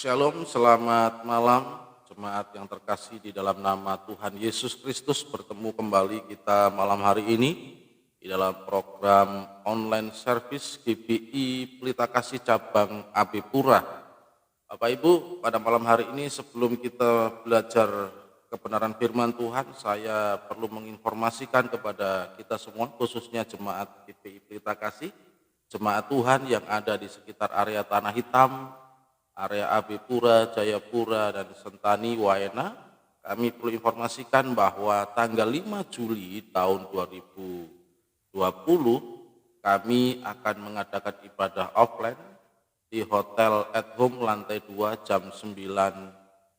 Shalom, selamat malam jemaat yang terkasih di dalam nama Tuhan Yesus Kristus. Bertemu kembali kita malam hari ini di dalam program online service GBI Pelita Kasih cabang AB Pura. Bapak Ibu, pada malam hari ini sebelum kita belajar kebenaran firman Tuhan, saya perlu menginformasikan kepada kita semua, khususnya jemaat GBI Pelita Kasih, jemaat Tuhan yang ada di sekitar area Tanah Hitam, area AB Pura, Jayapura, dan Sentani, Waena. Kami perlu informasikan bahwa tanggal 5 Juli tahun 2020 kami akan mengadakan ibadah offline di Hotel at Home lantai 2 jam 9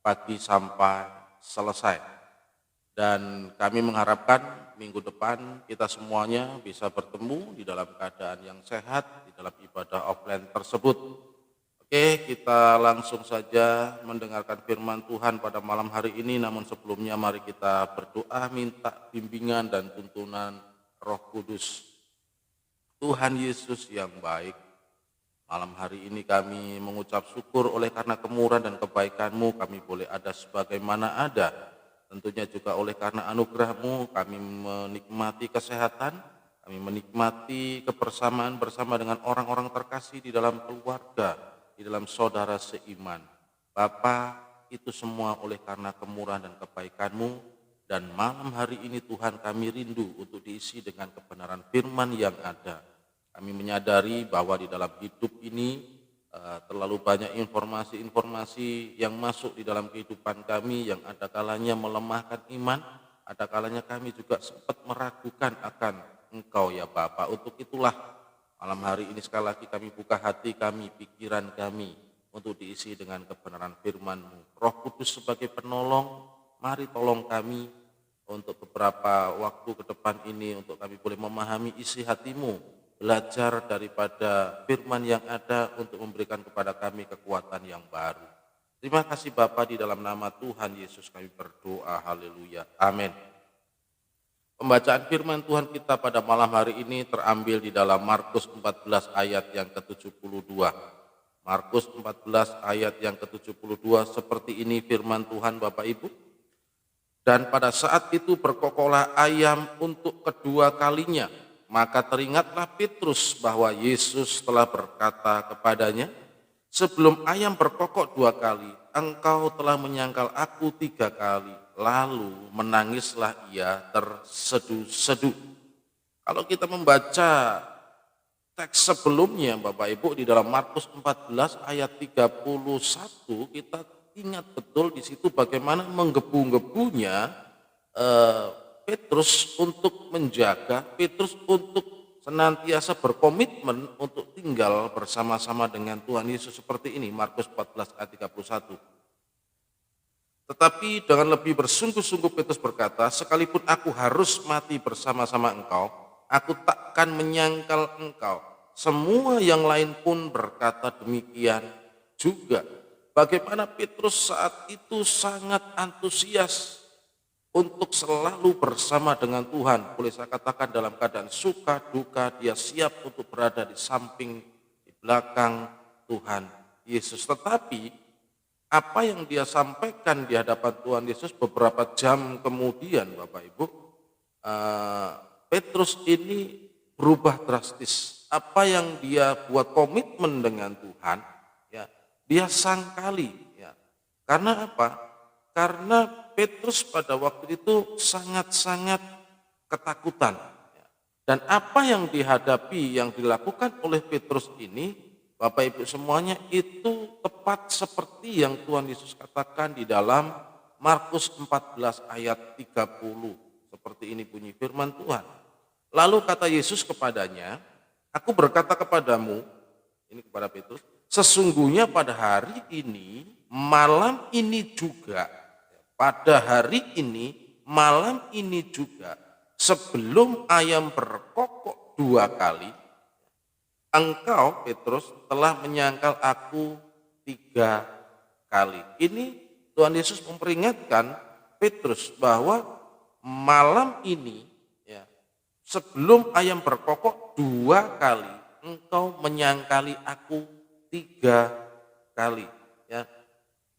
pagi sampai selesai. Dan kami mengharapkan minggu depan kita semuanya bisa bertemu di dalam keadaan yang sehat di dalam ibadah offline tersebut. Oke, kita langsung saja mendengarkan firman Tuhan pada malam hari ini. Namun sebelumnya mari kita berdoa minta bimbingan dan tuntunan Roh Kudus. Tuhan Yesus yang baik, malam hari ini kami mengucap syukur oleh karena kemurahan dan kebaikan-Mu kami boleh ada sebagaimana ada. Tentunya juga oleh karena anugerah-Mu kami menikmati kesehatan, kami menikmati kebersamaan bersama dengan orang-orang terkasih di dalam keluarga, di dalam saudara seiman. Bapa, itu semua oleh karena kemurahan dan kebaikan-Mu, dan malam hari ini Tuhan kami rindu untuk diisi dengan kebenaran firman yang ada. Kami menyadari bahwa di dalam hidup ini terlalu banyak informasi-informasi yang masuk di dalam kehidupan kami yang ada kalanya melemahkan iman, ada kalanya kami juga sempat meragukan akan Engkau ya Bapa. Untuk itulah malam hari ini sekali lagi kami buka hati kami, pikiran kami untuk diisi dengan kebenaran firman-Mu. Roh Kudus sebagai penolong, mari tolong kami untuk beberapa waktu ke depan ini untuk kami boleh memahami isi hati-Mu, belajar daripada firman yang ada untuk memberikan kepada kami kekuatan yang baru. Terima kasih Bapa, di dalam nama Tuhan Yesus kami berdoa, haleluya, amin. Pembacaan firman Tuhan kita pada malam hari ini terambil di dalam Markus 14 ayat yang ke-72. Markus 14 ayat yang ke-72 seperti ini firman Tuhan Bapak Ibu. Dan pada saat itu berkokoklah ayam untuk kedua kalinya, maka teringatlah Petrus bahwa Yesus telah berkata kepadanya, sebelum ayam berkokok 2 kali, engkau telah menyangkal aku 3 kali. Lalu menangislah ia terseduh-seduh. Kalau kita membaca teks sebelumnya Bapak Ibu di dalam Markus 14 ayat 31, kita ingat betul di situ bagaimana menggebu-gebunya Petrus untuk menjaga, Petrus untuk senantiasa berkomitmen untuk tinggal bersama-sama dengan Tuhan Yesus seperti ini. Markus 14 ayat 31. Tetapi dengan lebih bersungguh-sungguh Petrus berkata, sekalipun aku harus mati bersama-sama engkau, aku takkan menyangkal engkau. Semua yang lain pun berkata demikian juga. Bagaimana Petrus saat itu sangat antusias untuk selalu bersama dengan Tuhan. Boleh saya katakan dalam keadaan suka duka dia siap untuk berada di samping, di belakang Tuhan Yesus. Tetapi apa yang dia sampaikan di hadapan Tuhan Yesus beberapa jam kemudian Bapak Ibu, Petrus ini berubah drastis. Apa yang dia buat komitmen dengan Tuhan, ya, dia sangkali. Ya. Karena apa? Karena Petrus pada waktu itu sangat-sangat ketakutan. Ya. Dan apa yang dihadapi, yang dilakukan oleh Petrus ini, Bapak Ibu semuanya itu tepat seperti yang Tuhan Yesus katakan di dalam Markus 14 ayat 30. Seperti ini bunyi firman Tuhan. Lalu kata Yesus kepadanya, aku berkata kepadamu, ini kepada Petrus, sesungguhnya pada hari ini, malam ini juga, pada hari ini, malam ini juga, sebelum ayam berkokok 2 kali, engkau Petrus telah menyangkal aku 3 kali. Ini Tuhan Yesus memperingatkan Petrus bahwa malam ini, ya, sebelum ayam berkokok 2 kali, engkau menyangkali aku 3 kali. Ya.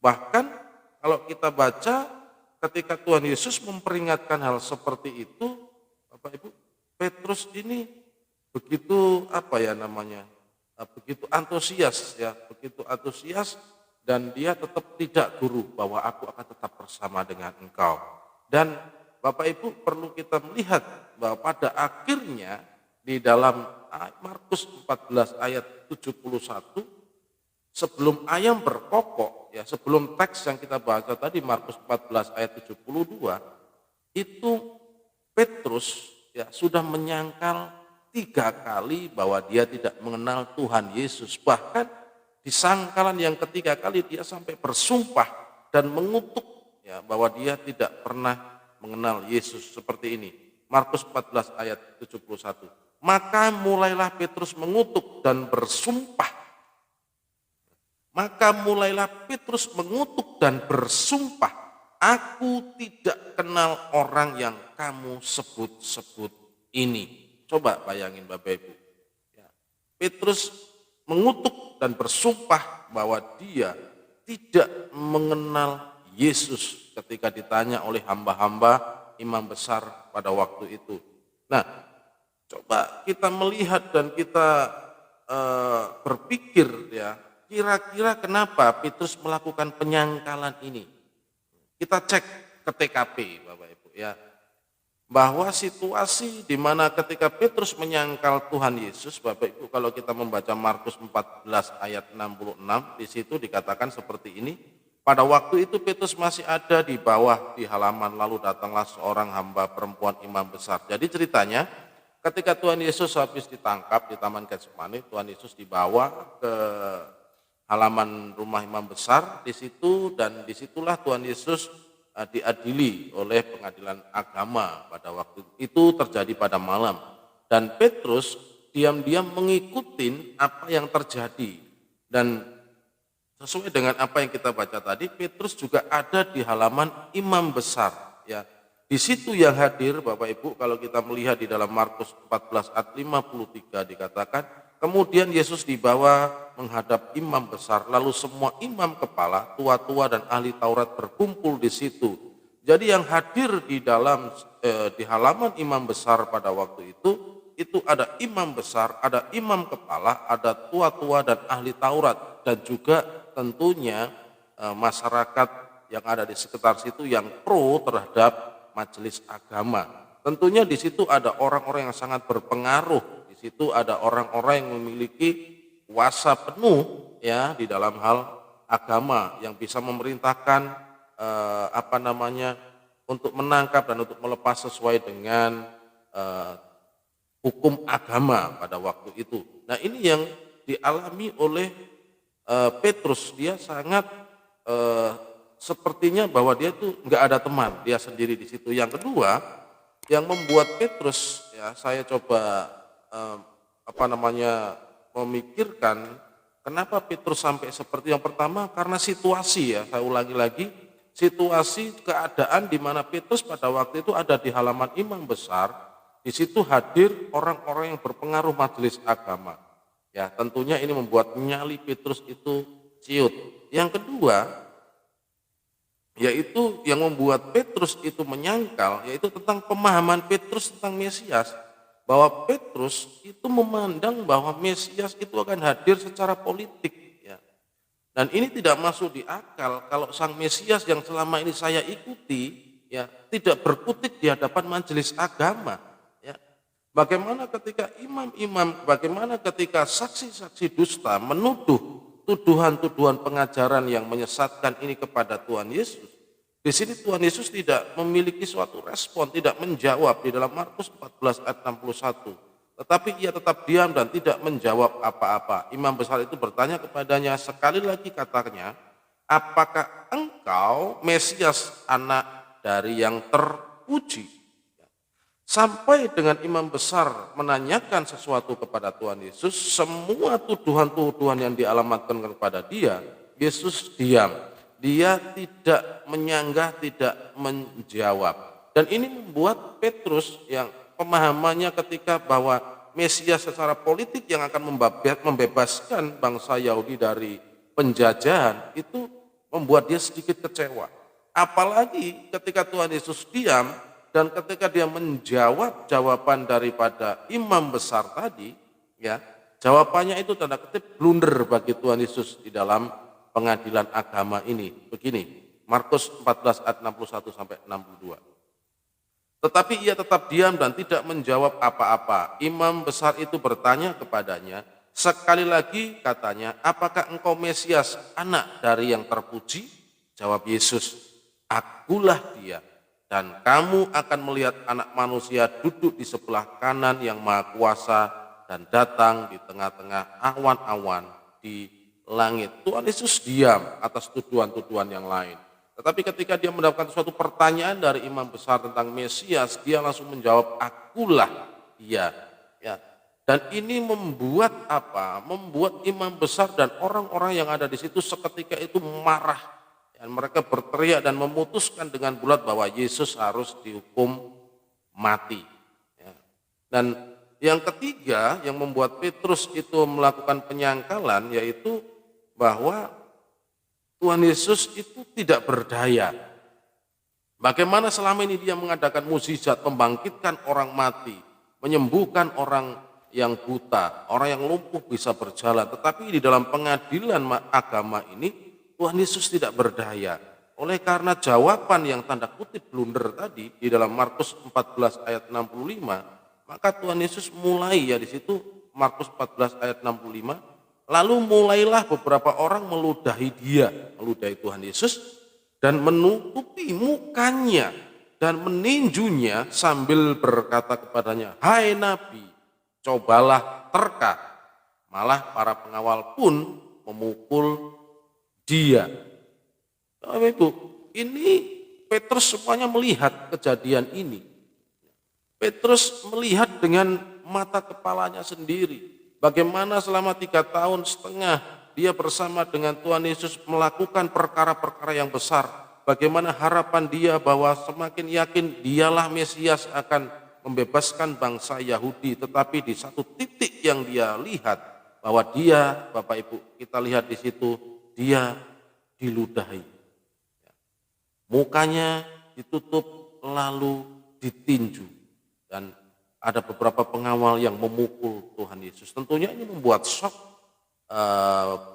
Bahkan kalau kita baca ketika Tuhan Yesus memperingatkan hal seperti itu, Bapak Ibu, Petrus ini begitu begitu antusias ya, begitu antusias dan dia tetap tidak guru bahwa aku akan tetap bersama dengan engkau. Dan Bapak Ibu perlu kita melihat bahwa pada akhirnya di dalam Markus 14 ayat 71, sebelum ayam berkokok, ya sebelum teks yang kita baca tadi Markus 14 ayat 72, itu Petrus ya sudah menyangkal 3 kali bahwa dia tidak mengenal Tuhan Yesus. Bahkan di sangkalan yang ketiga kali dia sampai bersumpah dan mengutuk ya bahwa dia tidak pernah mengenal Yesus seperti ini. Markus 14 ayat 71. Maka mulailah Petrus mengutuk dan bersumpah. Maka mulailah Petrus mengutuk dan bersumpah, aku tidak kenal orang yang kamu sebut-sebut ini. Coba bayangin Bapak Ibu. Ya, Petrus mengutuk dan bersumpah bahwa dia tidak mengenal Yesus ketika ditanya oleh hamba-hamba imam besar pada waktu itu. Nah, coba kita melihat dan kita berpikir ya, kira-kira kenapa Petrus melakukan penyangkalan ini? Kita cek ke TKP Bapak Ibu ya, bahwa situasi di mana ketika Petrus menyangkal Tuhan Yesus, Bapak Ibu kalau kita membaca Markus 14 ayat 66, di situ dikatakan seperti ini, pada waktu itu Petrus masih ada di bawah di halaman, lalu datanglah seorang hamba perempuan imam besar. Jadi ceritanya ketika Tuhan Yesus habis ditangkap di Taman Getsemani, Tuhan Yesus dibawa ke halaman rumah imam besar di situ, dan disitulah Tuhan Yesus diadili oleh pengadilan agama pada waktu itu, terjadi pada malam. Dan Petrus diam-diam mengikuti apa yang terjadi, dan sesuai dengan apa yang kita baca tadi, Petrus juga ada di halaman imam besar ya. Di situ yang hadir Bapak Ibu kalau kita melihat di dalam Markus 14 ayat 53 dikatakan, kemudian Yesus dibawa menghadap imam besar, lalu semua imam kepala, tua-tua dan ahli Taurat berkumpul di situ. Jadi yang hadir di dalam di halaman imam besar pada waktu itu ada imam besar, ada imam kepala, ada tua-tua dan ahli Taurat, dan juga tentunya masyarakat yang ada di sekitar situ yang pro terhadap majelis agama. Tentunya di situ ada orang-orang yang sangat berpengaruh. Di situ ada orang-orang yang memiliki kuasa penuh ya di dalam hal agama, yang bisa memerintahkan untuk menangkap dan untuk melepas sesuai dengan hukum agama pada waktu itu. Nah, ini yang dialami oleh Petrus. Dia sangat sepertinya bahwa dia tuh nggak ada teman, dia sendiri di situ. Yang kedua, yang membuat Petrus ya, saya coba memikirkan kenapa Petrus sampai seperti yang pertama, karena situasi ya, saya ulangi lagi, situasi keadaan di mana Petrus pada waktu itu ada di halaman imam besar, di situ hadir orang-orang yang berpengaruh majelis agama. Ya, tentunya ini membuat nyali Petrus itu ciut. Yang kedua, yaitu yang membuat Petrus itu menyangkal, yaitu tentang pemahaman Petrus tentang Mesias, bahwa Petrus itu memandang bahwa Mesias itu akan hadir secara politik ya. Dan ini tidak masuk di akal kalau sang Mesias yang selama ini saya ikuti ya tidak berkutik di hadapan majelis agama ya. Bagaimana ketika imam-imam, bagaimana ketika saksi-saksi dusta menuduh tuduhan-tuduhan pengajaran yang menyesatkan ini kepada Tuhan Yesus. Di sini Tuhan Yesus tidak memiliki suatu respon, tidak menjawab di dalam Markus 14 ayat 61. Tetapi ia tetap diam dan tidak menjawab apa-apa. Imam besar itu bertanya kepadanya, sekali lagi katanya, apakah engkau Mesias, anak dari yang terpuji? Sampai dengan imam besar menanyakan sesuatu kepada Tuhan Yesus, semua tuduhan-tuduhan yang dialamatkan kepada dia, Yesus diam. Dia tidak menyanggah, tidak menjawab. Dan ini membuat Petrus yang pemahamannya ketika bahwa Mesias secara politik yang akan membebaskan bangsa Yahudi dari penjajahan, itu membuat dia sedikit kecewa. Apalagi ketika Tuhan Yesus diam dan ketika dia menjawab jawaban daripada imam besar tadi, ya, jawabannya itu tanda kutip blunder bagi Tuhan Yesus di dalam pengadilan agama ini. Begini, Markus 14 ayat 61 sampai 62. Tetapi ia tetap diam dan tidak menjawab apa-apa. Imam besar itu bertanya kepadanya, sekali lagi katanya, apakah engkau Mesias, anak dari yang terpuji? Jawab Yesus, akulah dia. Dan kamu akan melihat anak manusia duduk di sebelah kanan yang maha kuasa dan datang di tengah-tengah awan-awan di langit. Tuhan Yesus diam atas tuduhan-tuduhan yang lain. Tetapi ketika dia mendapatkan suatu pertanyaan dari imam besar tentang Mesias, dia langsung menjawab, akulah dia. Ya. Dan ini membuat apa? Membuat imam besar dan orang-orang yang ada di situ seketika itu marah. Dan mereka berteriak dan memutuskan dengan bulat bahwa Yesus harus dihukum mati. Ya. Dan yang ketiga yang membuat Petrus itu melakukan penyangkalan yaitu bahwa Tuhan Yesus itu tidak berdaya. Bagaimana selama ini dia mengadakan mukjizat, membangkitkan orang mati, menyembuhkan orang yang buta, orang yang lumpuh bisa berjalan. Tetapi di dalam pengadilan agama ini Tuhan Yesus tidak berdaya. Oleh karena jawaban yang tanda kutip blunder tadi di dalam Markus 14 ayat 65, maka Tuhan Yesus mulai ya di situ Markus 14 ayat 65. Lalu mulailah beberapa orang meludahi dia, meludahi Tuhan Yesus dan menutupi mukanya dan meninjunya sambil berkata kepadanya, hai Nabi, cobalah terka. Malah para pengawal pun memukul dia. Bapak Ibu, ini Petrus semuanya melihat kejadian ini. Petrus melihat dengan mata kepalanya sendiri. Bagaimana selama 3,5 tahun dia bersama dengan Tuhan Yesus melakukan perkara-perkara yang besar. Bagaimana harapan dia bahwa semakin yakin dialah Mesias akan membebaskan bangsa Yahudi. Tetapi di satu titik yang dia lihat bahwa dia, Bapak Ibu, kita lihat di situ, dia diludahi. Mukanya ditutup lalu ditinju. Dan ada beberapa pengawal yang memukul Tuhan Yesus. Tentunya ini membuat shock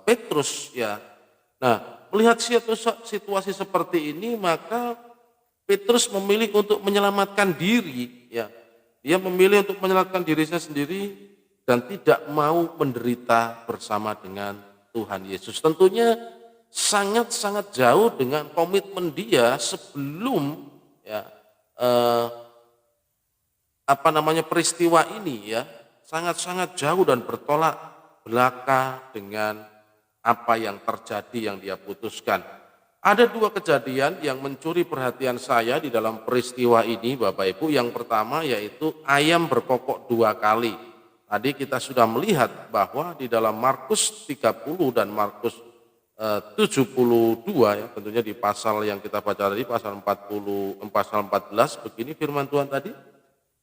Petrus ya. Nah, melihat situasi seperti ini maka Petrus memilih untuk menyelamatkan diri ya. Dia memilih untuk menyelamatkan dirinya sendiri dan tidak mau menderita bersama dengan Tuhan Yesus. Tentunya sangat-sangat jauh dengan komitmen dia sebelum ya peristiwa ini ya, sangat-sangat jauh dan bertolak belakang dengan apa yang terjadi yang dia putuskan. Ada 2 kejadian yang mencuri perhatian saya di dalam peristiwa ini Bapak Ibu. Yang pertama yaitu ayam berkokok 2 kali. Tadi kita sudah melihat bahwa di dalam Markus 30 dan Markus 72 ya, tentunya di pasal yang kita baca tadi pasal 14 begini firman Tuhan tadi.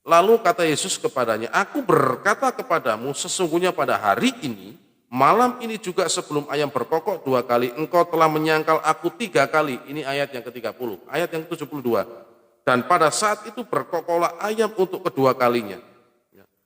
Lalu kata Yesus kepadanya, aku berkata kepadamu sesungguhnya pada hari ini, malam ini juga sebelum ayam berkokok 2 kali, engkau telah menyangkal aku 3 kali. Ini ayat yang ke-30, ayat yang ke-72. Dan pada saat itu berkokoklah ayam untuk kedua kalinya.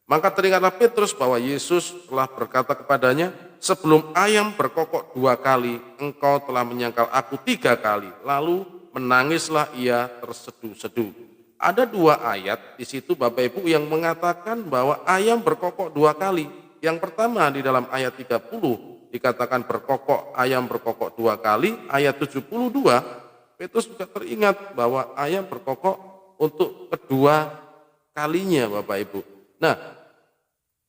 Maka teringatlah Petrus bahwa Yesus telah berkata kepadanya, sebelum ayam berkokok 2 kali, engkau telah menyangkal aku 3 kali. Lalu menangislah ia terseduh-seduh. Ada 2 ayat di situ Bapak Ibu yang mengatakan bahwa ayam berkokok 2 kali. Yang pertama di dalam ayat 30 dikatakan berkokok, ayam berkokok 2 kali. Ayat 72 Petrus juga teringat bahwa ayam berkokok untuk kedua kalinya Bapak Ibu. Nah,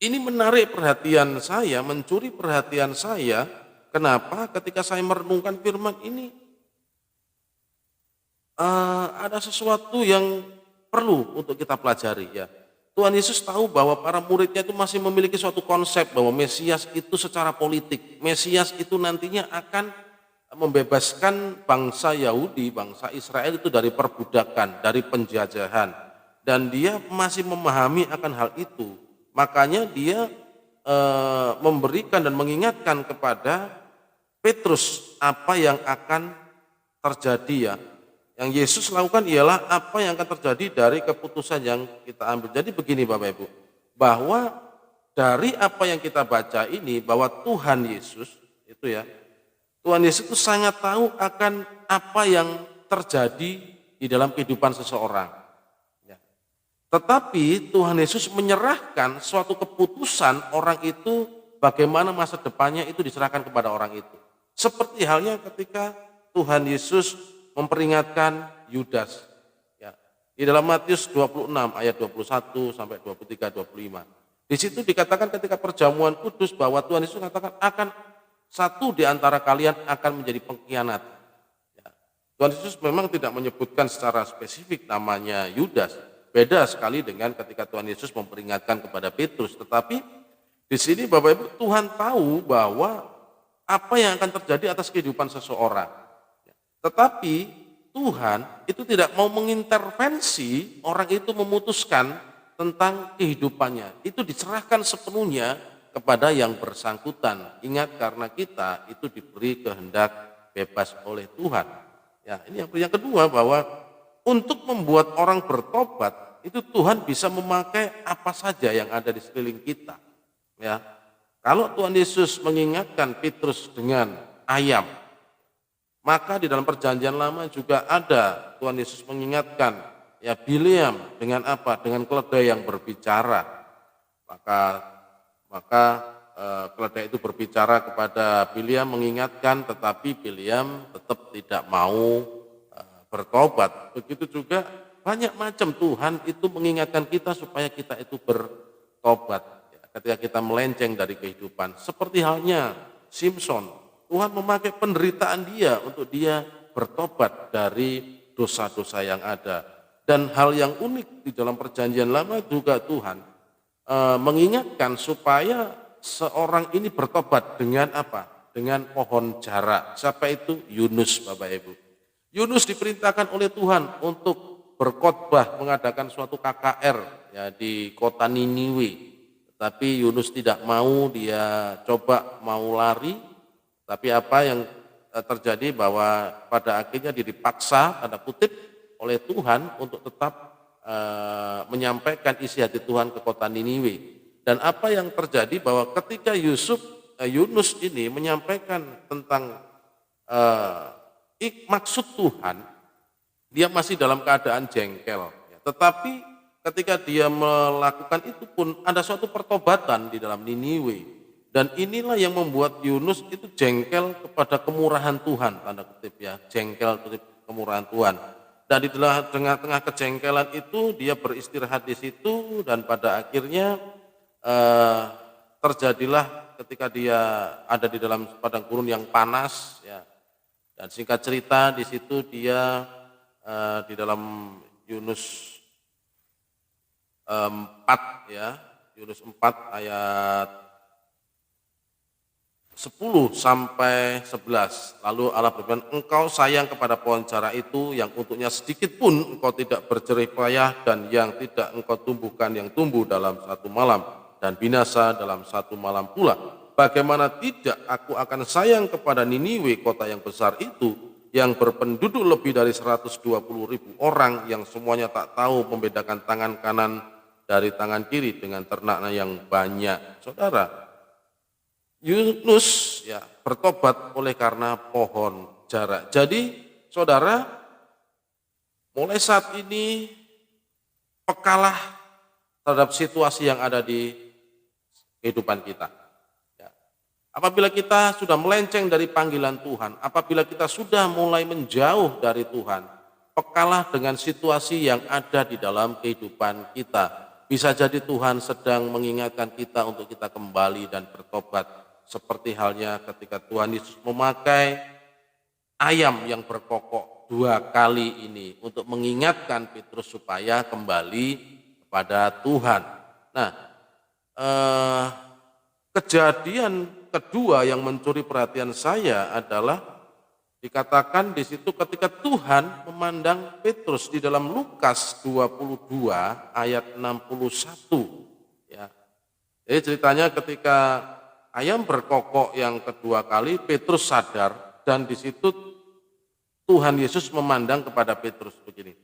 ini menarik perhatian saya, mencuri perhatian saya. Kenapa? Ketika saya merenungkan firman ini ada sesuatu yang perlu untuk kita pelajari ya. Tuhan Yesus tahu bahwa para muridnya itu masih memiliki suatu konsep bahwa Mesias itu secara politik. Mesias itu nantinya akan membebaskan bangsa Yahudi, bangsa Israel itu dari perbudakan, dari penjajahan. Dan dia masih memahami akan hal itu. Makanya dia memberikan dan mengingatkan kepada Petrus apa yang akan terjadi ya. Yang Yesus lakukan ialah apa yang akan terjadi dari keputusan yang kita ambil. Jadi begini Bapak Ibu, bahwa dari apa yang kita baca ini, bahwa Tuhan Yesus itu ya, Tuhan Yesus itu sangat tahu akan apa yang terjadi di dalam kehidupan seseorang. Ya. Tetapi Tuhan Yesus menyerahkan suatu keputusan orang itu, bagaimana masa depannya itu diserahkan kepada orang itu. Seperti halnya ketika Tuhan Yesus memperingatkan Yudas. Ya. Di dalam Matius 26 ayat 21 sampai 23, 25. Di situ dikatakan ketika perjamuan kudus bahwa Tuhan Yesus mengatakan akan satu di antara kalian akan menjadi pengkhianat. Ya. Tuhan Yesus memang tidak menyebutkan secara spesifik namanya Yudas. Beda sekali dengan ketika Tuhan Yesus memperingatkan kepada Petrus. Tetapi di sini Bapak Ibu, Tuhan tahu bahwa apa yang akan terjadi atas kehidupan seseorang. Tetapi Tuhan itu tidak mau mengintervensi orang itu memutuskan tentang kehidupannya. Itu diserahkan sepenuhnya kepada yang bersangkutan. Ingat, karena kita itu diberi kehendak bebas oleh Tuhan. Ya, ini yang kedua, bahwa untuk membuat orang bertobat itu Tuhan bisa memakai apa saja yang ada di sekeliling kita. Ya, kalau Tuhan Yesus mengingatkan Petrus dengan ayam, maka di dalam perjanjian lama juga ada Tuhan Yesus mengingatkan ya Bileam dengan apa? Dengan keledai yang berbicara. Maka keledai itu berbicara kepada Bileam mengingatkan, tetapi Bileam tetap tidak mau bertobat. Begitu juga banyak macam Tuhan itu mengingatkan kita supaya kita itu bertobat. Ya, ketika kita melenceng dari kehidupan, seperti halnya Simson. Tuhan memakai penderitaan dia untuk dia bertobat dari dosa-dosa yang ada. Dan hal yang unik di dalam perjanjian lama juga Tuhan mengingatkan supaya seorang ini bertobat dengan apa? Dengan pohon jara. Siapa itu? Yunus, Bapak Ibu. Yunus diperintahkan oleh Tuhan untuk berkhotbah mengadakan suatu KKR ya di kota Niniwe. Tapi Yunus tidak mau, dia coba mau lari. Tapi apa yang terjadi bahwa pada akhirnya dia dipaksa, tanda kutip, oleh Tuhan untuk tetap menyampaikan isi hati Tuhan ke kota Niniwe. Dan apa yang terjadi bahwa ketika Yunus ini menyampaikan tentang maksud Tuhan, dia masih dalam keadaan jengkel. Tetapi ketika dia melakukan itu pun ada suatu pertobatan di dalam Niniwe. Dan inilah yang membuat Yunus itu jengkel kepada kemurahan Tuhan, tanda kutip ya, jengkel kemurahan Tuhan. Dan di tengah-tengah kejengkelan itu dia beristirahat di situ dan pada akhirnya terjadilah ketika dia ada di dalam padang gurun yang panas ya. Dan singkat cerita di situ dia di dalam Yunus 4 ya, Yunus 4 ayat 10 sampai 11. Lalu Allah berfirman, engkau sayang kepada pohon jara itu yang untuknya sedikit pun engkau tidak berjerih payah dan yang tidak engkau tumbuhkan yang tumbuh dalam satu malam dan binasa dalam satu malam pula. Bagaimana tidak aku akan sayang kepada Niniwe, kota yang besar itu, yang berpenduduk lebih dari 120.000 orang yang semuanya tak tahu membedakan tangan kanan dari tangan kiri dengan ternaknya yang banyak. Saudara, Yunus ya bertobat oleh karena pohon jara. Jadi saudara, mulai saat ini pekalah terhadap situasi yang ada di kehidupan kita. Ya. Apabila kita sudah melenceng dari panggilan Tuhan, apabila kita sudah mulai menjauh dari Tuhan, pekalah dengan situasi yang ada di dalam kehidupan kita. Bisa jadi Tuhan sedang mengingatkan kita untuk kita kembali dan bertobat. Seperti halnya ketika Tuhan Yesus memakai ayam yang berkokok 2 kali ini untuk mengingatkan Petrus supaya kembali kepada Tuhan. Nah, kejadian kedua yang mencuri perhatian saya adalah dikatakan di situ ketika Tuhan memandang Petrus di dalam Lukas 22 ayat 61. Ya. Jadi ceritanya ketika ayam berkokok yang kedua kali, Petrus sadar dan di situ Tuhan Yesus memandang kepada Petrus begini.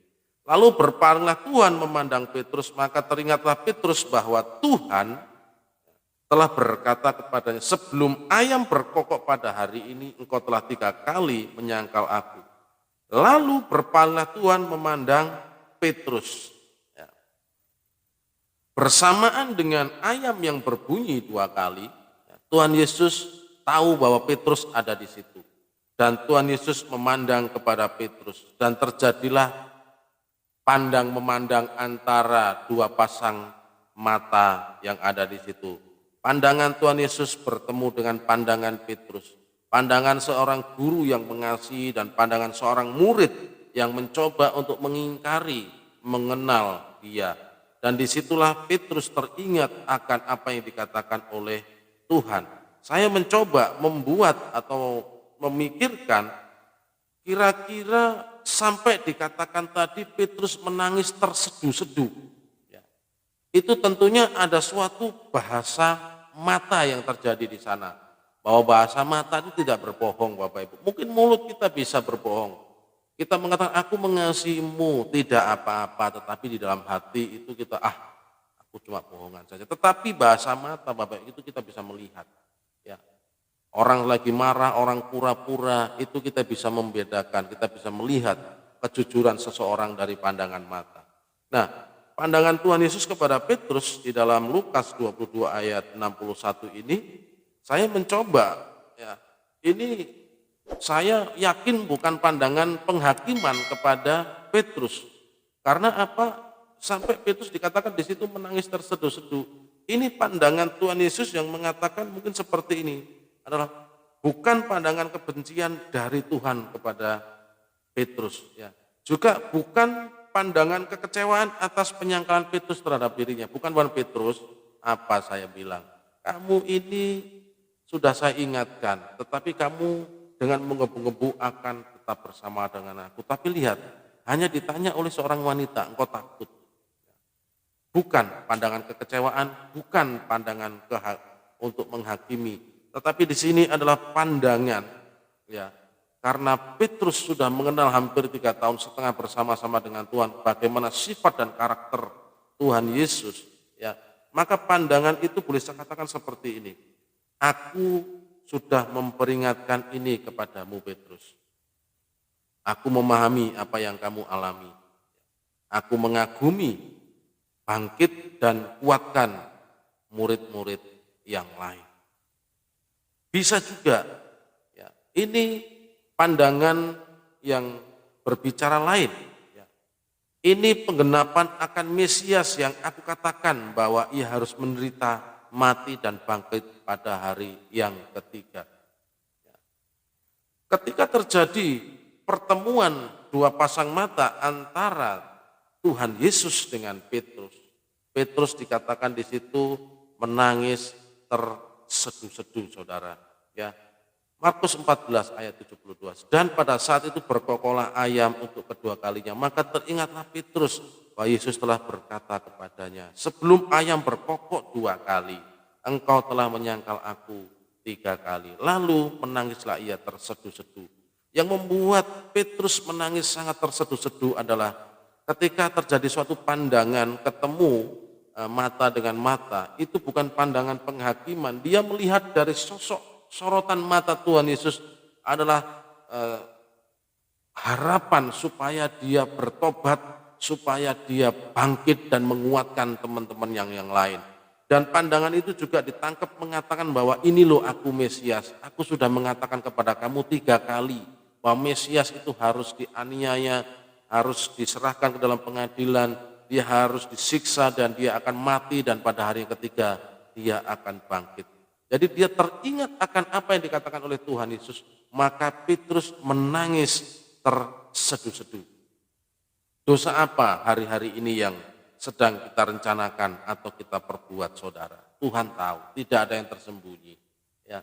Lalu berpalinglah Tuhan memandang Petrus, maka teringatlah Petrus bahwa Tuhan telah berkata kepadanya, sebelum ayam berkokok pada hari ini, engkau telah 3 kali menyangkal aku. Lalu berpalinglah Tuhan memandang Petrus. Ya. Bersamaan dengan ayam yang berbunyi 2 kali, ya, Tuhan Yesus tahu bahwa Petrus ada di situ. Dan Tuhan Yesus memandang kepada Petrus. Dan terjadilah pandang memandang antara 2 pasang mata yang ada di situ. Pandangan Tuhan Yesus bertemu dengan pandangan Petrus. Pandangan seorang guru yang mengasihi dan pandangan seorang murid yang mencoba untuk mengingkari, mengenal dia. Dan disitulah Petrus teringat akan apa yang dikatakan oleh Tuhan. Saya mencoba membuat atau memikirkan kira-kira sampai dikatakan tadi Petrus menangis terseduh-seduh. Ya. Itu tentunya ada suatu bahasa mata yang terjadi di sana. Bahwa bahasa mata itu tidak berbohong Bapak Ibu. Mungkin mulut kita bisa berbohong. Kita mengatakan aku mengasihimu tidak apa-apa, tetapi di dalam hati itu kita aku cuma bohongan saja. Tetapi bahasa mata Bapak itu kita bisa melihat. Ya. Orang lagi marah, orang pura-pura, itu kita bisa membedakan, kita bisa melihat kejujuran seseorang dari pandangan mata. Nah, pandangan Tuhan Yesus kepada Petrus di dalam Lukas 22 ayat 61 ini, saya mencoba, ya, ini saya yakin bukan pandangan penghakiman kepada Petrus. Karena apa? Sampai Petrus dikatakan di situ menangis terseduh-seduh. Ini pandangan Tuhan Yesus yang mengatakan mungkin seperti ini. Adalah bukan pandangan kebencian dari Tuhan kepada Petrus, ya. Juga bukan pandangan kekecewaan atas penyangkalan Petrus terhadap dirinya. Bukan Petrus, apa saya bilang, kamu ini sudah saya ingatkan, tetapi kamu dengan menggebu-gebu akan tetap bersama dengan aku. Tapi lihat, hanya ditanya oleh seorang wanita, engkau takut. Bukan pandangan kekecewaan, bukan pandangan untuk menghakimi. Tetapi di sini adalah pandangan, ya, karena Petrus sudah mengenal hampir 3,5 tahun bersama-sama dengan Tuhan, bagaimana sifat dan karakter Tuhan Yesus, ya, maka pandangan itu boleh saya katakan seperti ini. Aku sudah memperingatkan ini kepadamu Petrus. Aku memahami apa yang kamu alami. Aku mengagumi, bangkit dan kuatkan murid-murid yang lain. Bisa juga, ya, ini pandangan yang berbicara lain. Ya. Ini penggenapan akan Mesias yang aku katakan bahwa ia harus menderita, mati dan bangkit pada hari yang ketiga. Ya. Ketika terjadi pertemuan 2 pasang mata antara Tuhan Yesus dengan Petrus, Petrus dikatakan di situ menangis terseduh-seduh, saudara. Ya, Markus 14 ayat 72. Dan pada saat itu berkokoklah ayam untuk kedua kalinya. Maka teringatlah Petrus bahwa Yesus telah berkata kepadanya, sebelum ayam berkokok 2 kali, engkau telah menyangkal aku 3 kali. Lalu menangislah ia terseduh-seduh. Yang membuat Petrus menangis sangat terseduh-seduh adalah ketika terjadi suatu pandangan ketemu mata dengan mata, itu bukan pandangan penghakiman. Dia melihat dari sosok sorotan mata Tuhan Yesus adalah harapan supaya dia bertobat, supaya dia bangkit dan menguatkan teman-teman yang lain. Dan pandangan itu juga ditangkap mengatakan bahwa ini loh aku Mesias. Aku sudah mengatakan kepada kamu 3 kali bahwa Mesias itu harus dianiaya, harus diserahkan ke dalam pengadilan, dia harus disiksa dan dia akan mati dan pada hari yang ketiga dia akan bangkit. Jadi dia teringat akan apa yang dikatakan oleh Tuhan Yesus, maka Petrus menangis terseduh-seduh. Dosa apa hari-hari ini yang sedang kita rencanakan atau kita perbuat, saudara? Tuhan tahu, tidak ada yang tersembunyi. Ya.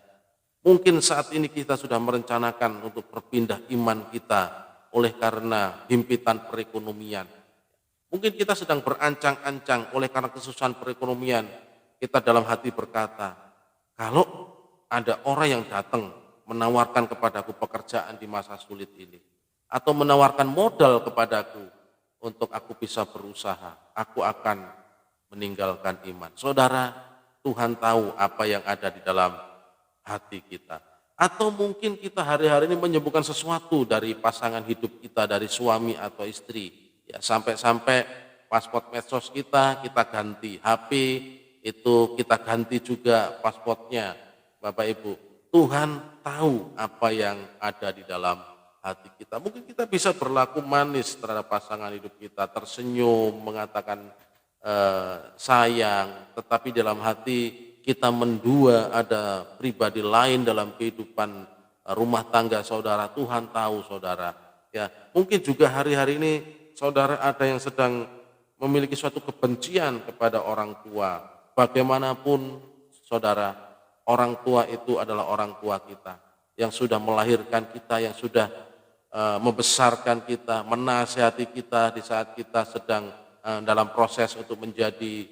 Mungkin saat ini kita sudah merencanakan untuk berpindah iman kita oleh karena himpitan perekonomian. Mungkin kita sedang berancang-ancang oleh karena kesusahan perekonomian. Kita dalam hati berkata, kalau ada orang yang datang menawarkan kepadaku pekerjaan di masa sulit ini, atau menawarkan modal kepadaku untuk aku bisa berusaha, aku akan meninggalkan iman. Saudara, Tuhan tahu apa yang ada di dalam hati kita. Atau mungkin kita hari-hari ini menyembuhkan sesuatu dari pasangan hidup kita, dari suami atau istri. Ya, sampai-sampai paspor medsos kita ganti, HP itu kita ganti juga paspornya. Bapak Ibu, Tuhan tahu apa yang ada di dalam hati kita. Mungkin kita bisa berlaku manis terhadap pasangan hidup kita, tersenyum, mengatakan sayang, tetapi dalam hati kita mendua ada pribadi lain dalam kehidupan rumah tangga saudara. Tuhan tahu saudara. Ya, mungkin juga hari-hari ini saudara ada yang sedang memiliki suatu kebencian kepada orang tua. Bagaimanapun saudara, orang tua itu adalah orang tua kita yang sudah melahirkan kita, yang sudah membesarkan kita, menasihati kita di saat kita sedang dalam proses untuk menjadi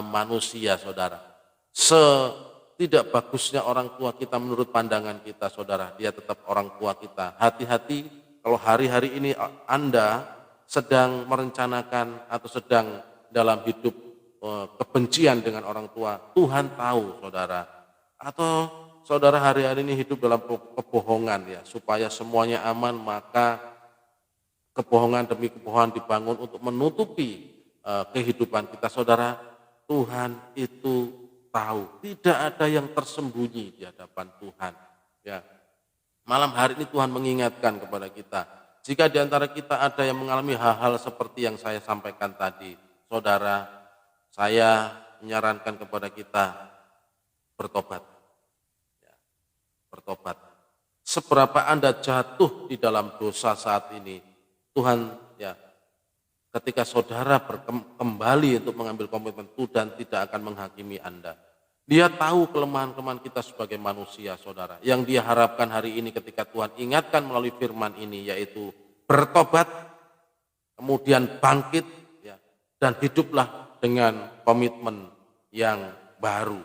manusia saudara. Setidak bagusnya orang tua kita menurut pandangan kita saudara, dia tetap orang tua kita. Hati-hati kalau hari-hari ini Anda sedang merencanakan atau sedang dalam hidup kebencian dengan orang tua, Tuhan tahu saudara. Atau saudara hari-hari ini hidup dalam kebohongan ya, supaya semuanya aman, maka kebohongan demi kebohongan dibangun untuk menutupi kehidupan kita saudara. Tuhan itu tahu, tidak ada yang tersembunyi di hadapan Tuhan. Ya, malam hari ini Tuhan mengingatkan kepada kita, jika di antara kita ada yang mengalami hal-hal seperti yang saya sampaikan tadi, saudara, saya menyarankan kepada kita bertobat. Ya, bertobat. Seberapa Anda jatuh di dalam dosa saat ini, Tuhan ya, ketika saudara kembali untuk mengambil komitmen, Tuhan tidak akan menghakimi Anda. Dia tahu kelemahan-kelemahan kita sebagai manusia saudara. Yang dia harapkan hari ini ketika Tuhan ingatkan melalui firman ini, yaitu bertobat, kemudian bangkit, ya, dan hiduplah dengan komitmen yang baru.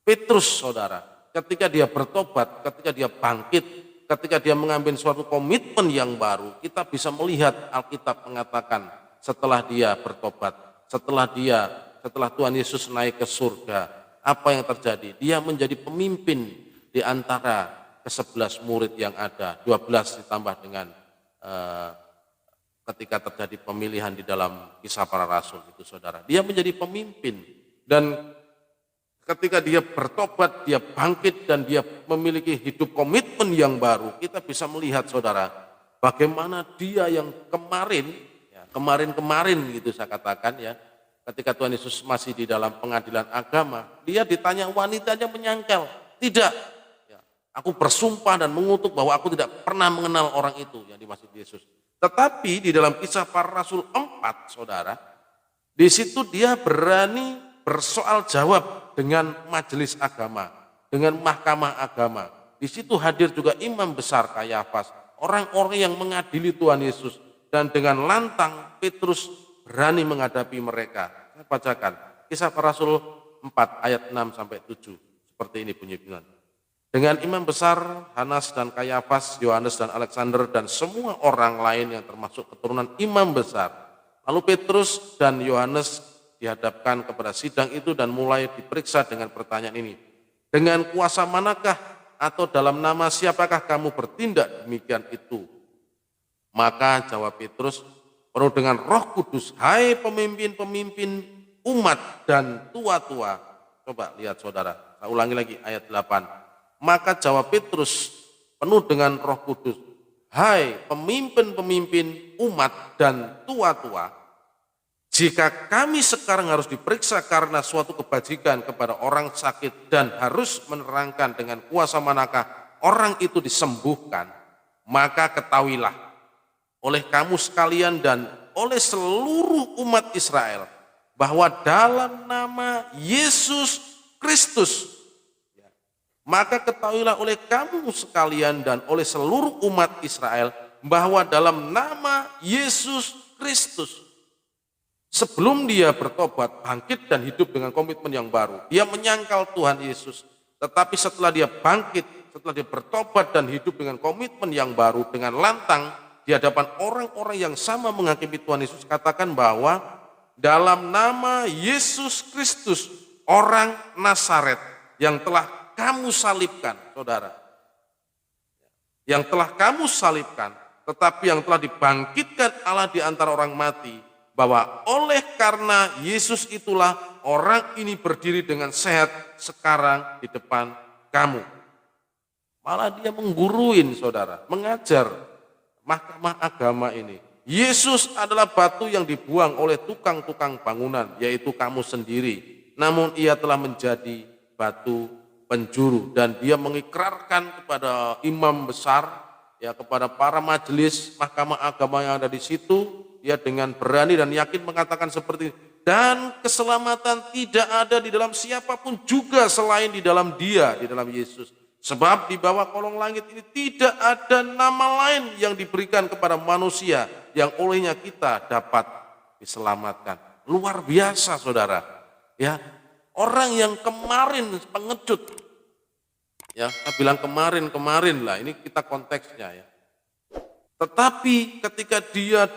Petrus saudara, ketika dia bertobat, ketika dia bangkit, ketika dia mengambil suatu komitmen yang baru, kita bisa melihat Alkitab mengatakan setelah dia bertobat, setelah Tuhan Yesus naik ke surga, apa yang terjadi? Dia menjadi pemimpin di antara ke-11 murid yang ada, 12 ditambah dengan ketika terjadi pemilihan di dalam Kisah Para Rasul itu saudara. Dia menjadi pemimpin dan ketika dia bertobat, dia bangkit dan dia memiliki hidup komitmen yang baru, kita bisa melihat saudara, bagaimana dia yang kemarin gitu saya katakan ya, ketika Tuhan Yesus masih di dalam pengadilan agama, dia ditanya wanitanya menyangkal, tidak, ya, aku bersumpah dan mengutuk bahwa aku tidak pernah mengenal orang itu yang dimaksud Yesus. Tetapi di dalam Kisah Para Rasul 4 saudara, di situ dia berani bersoal jawab dengan majelis agama, dengan mahkamah agama. Di situ hadir juga imam besar Kayafas, orang-orang yang mengadili Tuhan Yesus, dan dengan lantang Petrus berani menghadapi mereka. Saya bacakan Kisah Para Rasul 4 ayat 6 sampai 7. Seperti ini bunyi-bunyian. Dengan imam besar Hanas dan Kayafas, Yohanes dan Alexander dan semua orang lain yang termasuk keturunan imam besar. Lalu Petrus dan Yohanes dihadapkan kepada sidang itu dan mulai diperiksa dengan pertanyaan ini. Dengan kuasa manakah atau dalam nama siapakah kamu bertindak demikian itu? Maka jawab Petrus, penuh dengan Roh Kudus, hai pemimpin-pemimpin umat dan tua-tua. Coba lihat saudara, saya ulangi lagi ayat 8. Maka jawab Petrus, penuh dengan Roh Kudus, hai pemimpin-pemimpin umat dan tua-tua, jika kami sekarang harus diperiksa karena suatu kebajikan kepada orang sakit dan harus menerangkan dengan kuasa manakah orang itu disembuhkan, maka ketahuilah oleh kamu sekalian dan oleh seluruh umat Israel bahwa dalam nama Yesus Kristus, maka ketahuilah oleh kamu sekalian dan oleh seluruh umat Israel bahwa dalam nama Yesus Kristus, sebelum dia bertobat, bangkit dan hidup dengan komitmen yang baru, dia menyangkal Tuhan Yesus. Tetapi setelah dia bangkit, setelah dia bertobat dan hidup dengan komitmen yang baru, dengan lantang, di hadapan orang-orang yang sama menghakimi Tuhan Yesus, katakan bahwa dalam nama Yesus Kristus, orang Nazaret yang telah kamu salibkan, saudara. Yang telah kamu salibkan, tetapi yang telah dibangkitkan Allah di antara orang mati, bahwa oleh karena Yesus itulah orang ini berdiri dengan sehat sekarang di depan kamu. Malah dia mengguruin, saudara, mengajar mahkamah agama ini. Yesus adalah batu yang dibuang oleh tukang-tukang bangunan, yaitu kamu sendiri. Namun ia telah menjadi batu penjuru, dan dia mengikrarkan kepada imam besar, ya, kepada para majelis mahkamah agama yang ada di situ, dia dengan berani dan yakin mengatakan seperti ini, dan keselamatan tidak ada di dalam siapapun juga selain di dalam dia, di dalam Yesus. Sebab di bawah kolong langit ini tidak ada nama lain yang diberikan kepada manusia yang olehnya kita dapat diselamatkan. Luar biasa, saudara. Ya, orang yang kemarin pengecut, ya, saya bilang kemarin lah, ini kita konteksnya ya. Tetapi ketika dia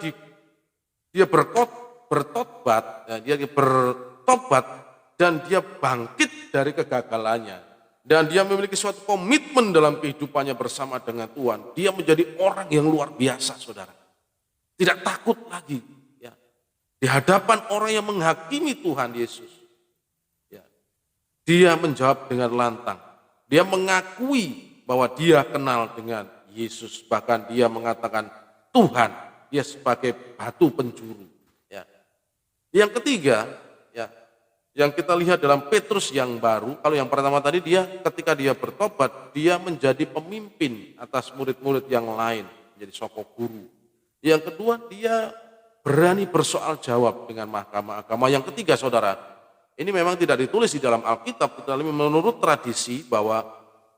bertobat, ya, dia bertobat dan dia bangkit dari kegagalannya. Dan dia memiliki suatu komitmen dalam kehidupannya bersama dengan Tuhan. Dia menjadi orang yang luar biasa, saudara. Tidak takut lagi, ya, di hadapan orang yang menghakimi Tuhan Yesus. Ya. Dia menjawab dengan lantang. Dia mengakui bahwa dia kenal dengan Yesus. Bahkan dia mengatakan Tuhan, dia sebagai batu penjuru. Ya. Yang ketiga, ya, yang kita lihat dalam Petrus yang baru, kalau yang pertama tadi ketika dia bertobat, dia menjadi pemimpin atas murid-murid yang lain, menjadi sokok guru. Yang kedua, dia berani bersoal jawab dengan mahkamah agama. Yang ketiga, saudara, ini memang tidak ditulis di dalam Alkitab, tetapi menurut tradisi bahwa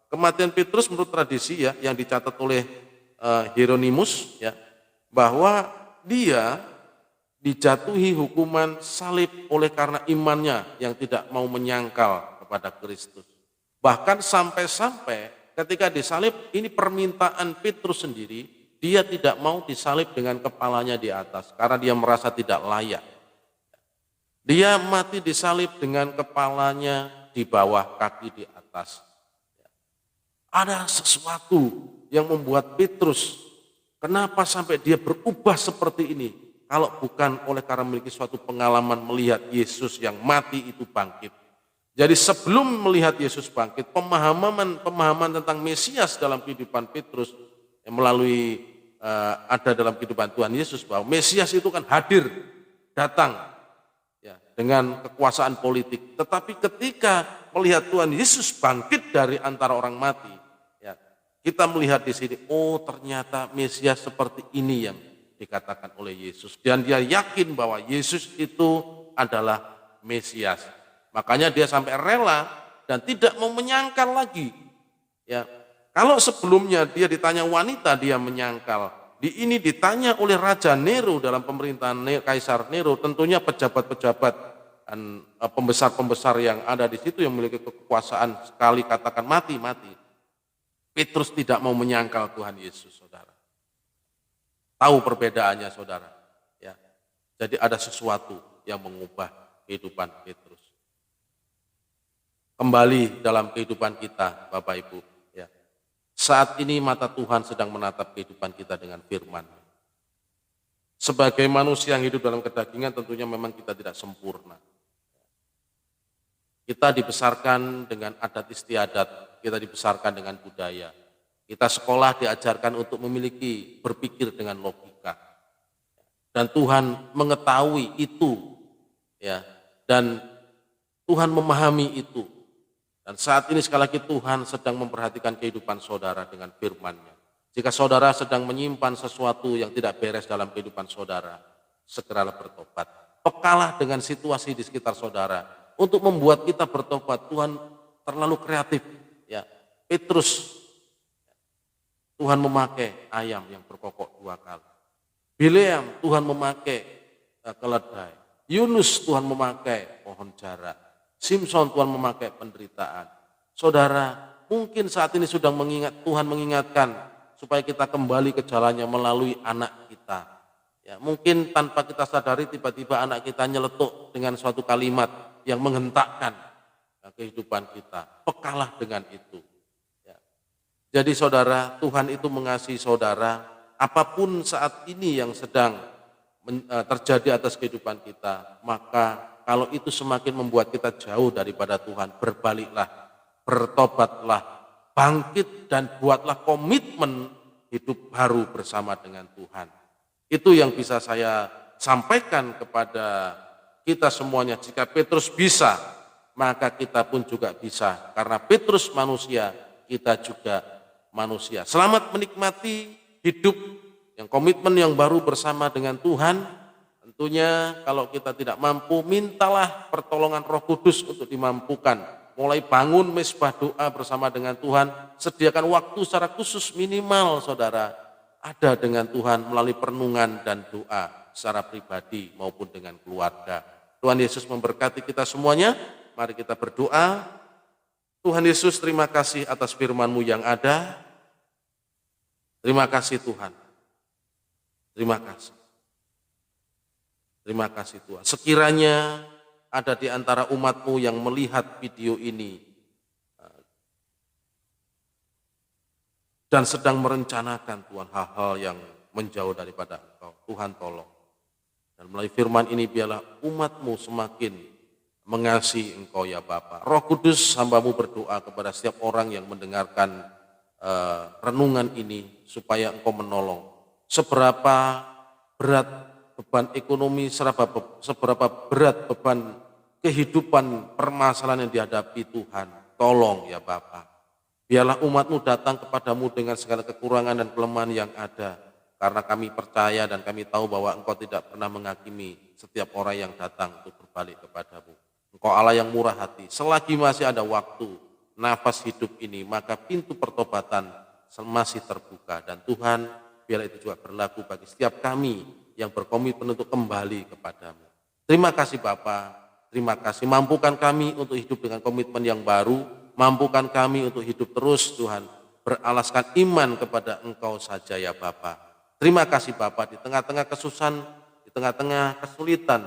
kematian Petrus menurut tradisi, ya, yang dicatat oleh Hieronymus, ya, bahwa dia dijatuhi hukuman salib oleh karena imannya yang tidak mau menyangkal kepada Kristus. Bahkan sampai-sampai ketika disalib, ini permintaan Petrus sendiri, dia tidak mau disalib dengan kepalanya di atas karena dia merasa tidak layak. Dia mati disalib dengan kepalanya di bawah, kaki di atas. Ada sesuatu yang membuat Petrus, kenapa sampai dia berubah seperti ini? Kalau bukan oleh karena memiliki suatu pengalaman melihat Yesus yang mati itu bangkit. Jadi sebelum melihat Yesus bangkit, pemahaman tentang Mesias dalam kehidupan Petrus yang melalui ada dalam kehidupan Tuhan Yesus, bahwa Mesias itu kan hadir, datang, ya, dengan kekuasaan politik. Tetapi ketika melihat Tuhan Yesus bangkit dari antara orang mati, ya, kita melihat di sini, oh ternyata Mesias seperti ini yang dikatakan oleh Yesus, dan dia yakin bahwa Yesus itu adalah Mesias. Makanya dia sampai rela dan tidak mau menyangkal lagi. Ya, kalau sebelumnya dia ditanya wanita, dia menyangkal. Ini ditanya oleh Raja Nero dalam pemerintahan Kaisar Nero, tentunya pejabat-pejabat dan pembesar-pembesar yang ada di situ yang memiliki kekuasaan sekali katakan mati. Petrus tidak mau menyangkal Tuhan Yesus, saudara. Tahu perbedaannya, saudara. Ya. Jadi ada sesuatu yang mengubah kehidupan Petrus. Kembali dalam kehidupan kita, Bapak Ibu. Ya. Saat ini mata Tuhan sedang menatap kehidupan kita dengan firman. Sebagai manusia yang hidup dalam kedagingan, tentunya memang kita tidak sempurna. Kita dibesarkan dengan adat istiadat, kita dibesarkan dengan budaya. Kita sekolah diajarkan untuk berpikir dengan logika. Dan Tuhan mengetahui itu, ya, dan Tuhan memahami itu. Dan saat ini sekali lagi Tuhan sedang memperhatikan kehidupan saudara dengan firman-Nya. Jika saudara sedang menyimpan sesuatu yang tidak beres dalam kehidupan saudara, segeralah bertobat. Pekalah dengan situasi di sekitar saudara untuk membuat kita bertobat. Tuhan terlalu kreatif, ya. Petrus, Tuhan memakai ayam yang berkokok 2 kali. Bileam, Tuhan memakai keledai. Yunus, Tuhan memakai pohon jara. Simson, Tuhan memakai penderitaan. Saudara, mungkin saat ini Tuhan mengingatkan supaya kita kembali ke jalannya melalui anak kita. Ya, mungkin tanpa kita sadari tiba-tiba anak kita nyeletuk dengan suatu kalimat yang menghentakkan kehidupan kita. Pekalah dengan itu. Ya. Jadi saudara, Tuhan itu mengasihi saudara, apapun saat ini yang sedang terjadi atas kehidupan kita, maka kalau itu semakin membuat kita jauh daripada Tuhan, berbaliklah, bertobatlah, bangkit dan buatlah komitmen hidup baru bersama dengan Tuhan. Itu yang bisa saya sampaikan kepada kita semuanya. Jika Petrus bisa, maka kita pun juga bisa. Karena Petrus manusia, kita juga manusia. Selamat menikmati hidup yang komitmen yang baru bersama dengan Tuhan. Tentunya kalau kita tidak mampu, mintalah pertolongan Roh Kudus untuk dimampukan. Mulai bangun mesbah doa bersama dengan Tuhan, sediakan waktu secara khusus minimal saudara, ada dengan Tuhan melalui perenungan dan doa secara pribadi maupun dengan keluarga. Tuhan Yesus memberkati kita semuanya, mari kita berdoa. Tuhan Yesus, terima kasih atas firman-Mu yang ada. Terima kasih Tuhan. Terima kasih. Terima kasih Tuhan. Sekiranya ada di antara umat-Mu yang melihat video ini dan sedang merencanakan Tuhan hal-hal yang menjauh daripada Engkau, Tuhan tolong. Dan melalui firman ini biarlah umat-Mu semakin mengasihi Engkau ya Bapa. Roh Kudus, hamba-Mu berdoa kepada setiap orang yang mendengarkan renungan ini supaya Engkau menolong. Seberapa berat beban ekonomi, seberapa berat beban kehidupan permasalahan yang dihadapi Tuhan, tolong ya Bapa. Biarlah umat-Mu datang kepadamu dengan segala kekurangan dan kelemahan yang ada. Karena kami percaya dan kami tahu bahwa Engkau tidak pernah menghakimi setiap orang yang datang untuk berbalik kepadamu. Engkau Allah yang murah hati. Selagi masih ada waktu, nafas hidup ini, maka pintu pertobatan masih terbuka. Dan Tuhan, biarlah itu juga berlaku bagi setiap kami yang berkomitmen untuk kembali kepadamu. Terima kasih Bapa, terima kasih. Mampukan kami untuk hidup dengan komitmen yang baru. Mampukan kami untuk hidup terus Tuhan, beralaskan iman kepada Engkau saja ya Bapa. Terima kasih Bapa, di tengah-tengah kesusahan, di tengah-tengah kesulitan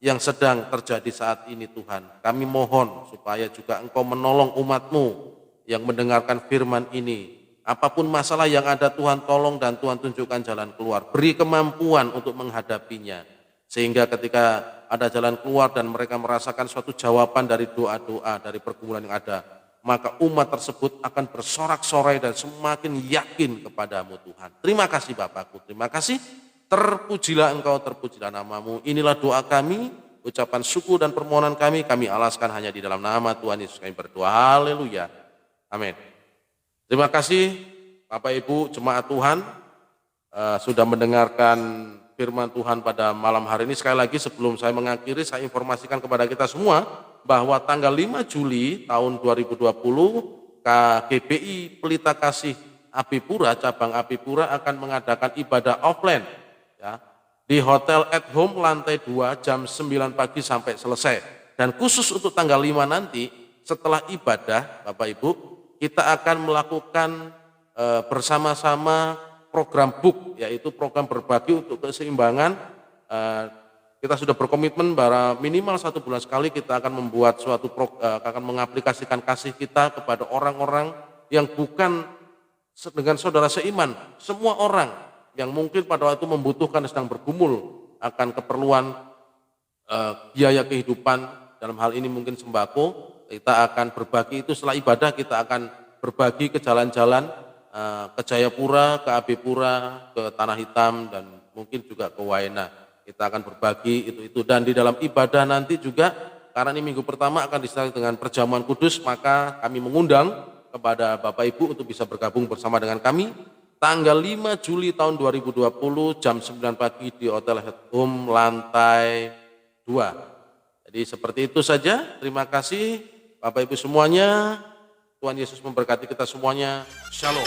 yang sedang terjadi saat ini Tuhan. Kami mohon supaya juga Engkau menolong umat-Mu yang mendengarkan firman ini. Apapun masalah yang ada Tuhan tolong dan Tuhan tunjukkan jalan keluar. Beri kemampuan untuk menghadapinya. Sehingga ketika ada jalan keluar dan mereka merasakan suatu jawaban dari doa-doa, dari pergumulan yang ada, maka umat tersebut akan bersorak-sorai dan semakin yakin kepadamu Tuhan. Terima kasih Bapakku, terima kasih. Terpujilah Engkau, terpujilah nama-Mu. Inilah doa kami, ucapan syukur dan permohonan kami alaskan hanya di dalam nama Tuhan Yesus kami berdoa. Haleluya. Amin. Terima kasih Bapak Ibu jemaat Tuhan sudah mendengarkan firman Tuhan pada malam hari ini. Sekali lagi sebelum saya mengakhiri, saya informasikan kepada kita semua bahwa tanggal 5 Juli tahun 2020 KGBI Pelita Kasih Abipura, cabang Abipura akan mengadakan ibadah offline ya, di Hotel at Home lantai 2 jam 9 pagi sampai selesai. Dan khusus untuk tanggal 5 nanti setelah ibadah Bapak Ibu, kita akan melakukan bersama-sama program book, yaitu program berbagi untuk keseimbangan. Kita sudah berkomitmen bahwa minimal 1 bulan sekali kita akan membuat akan mengaplikasikan kasih kita kepada orang-orang yang bukan dengan saudara seiman. Semua orang yang mungkin pada waktu membutuhkan sedang bergumul akan keperluan biaya kehidupan, dalam hal ini mungkin sembako, kita akan berbagi itu setelah ibadah. Kita akan berbagi ke jalan-jalan, ke Jayapura, ke Abipura, ke Tanah Hitam, dan mungkin juga ke Waena. Kita akan berbagi itu. Dan di dalam ibadah nanti juga, karena ini minggu pertama akan disertai dengan perjamuan kudus, maka kami mengundang kepada Bapak Ibu untuk bisa bergabung bersama dengan kami tanggal 5 Juli tahun 2020 jam 9 pagi di Hotel at Home lantai 2. Jadi seperti itu saja. Terima kasih Bapak Ibu semuanya. Tuhan Yesus memberkati kita semuanya. Shalom.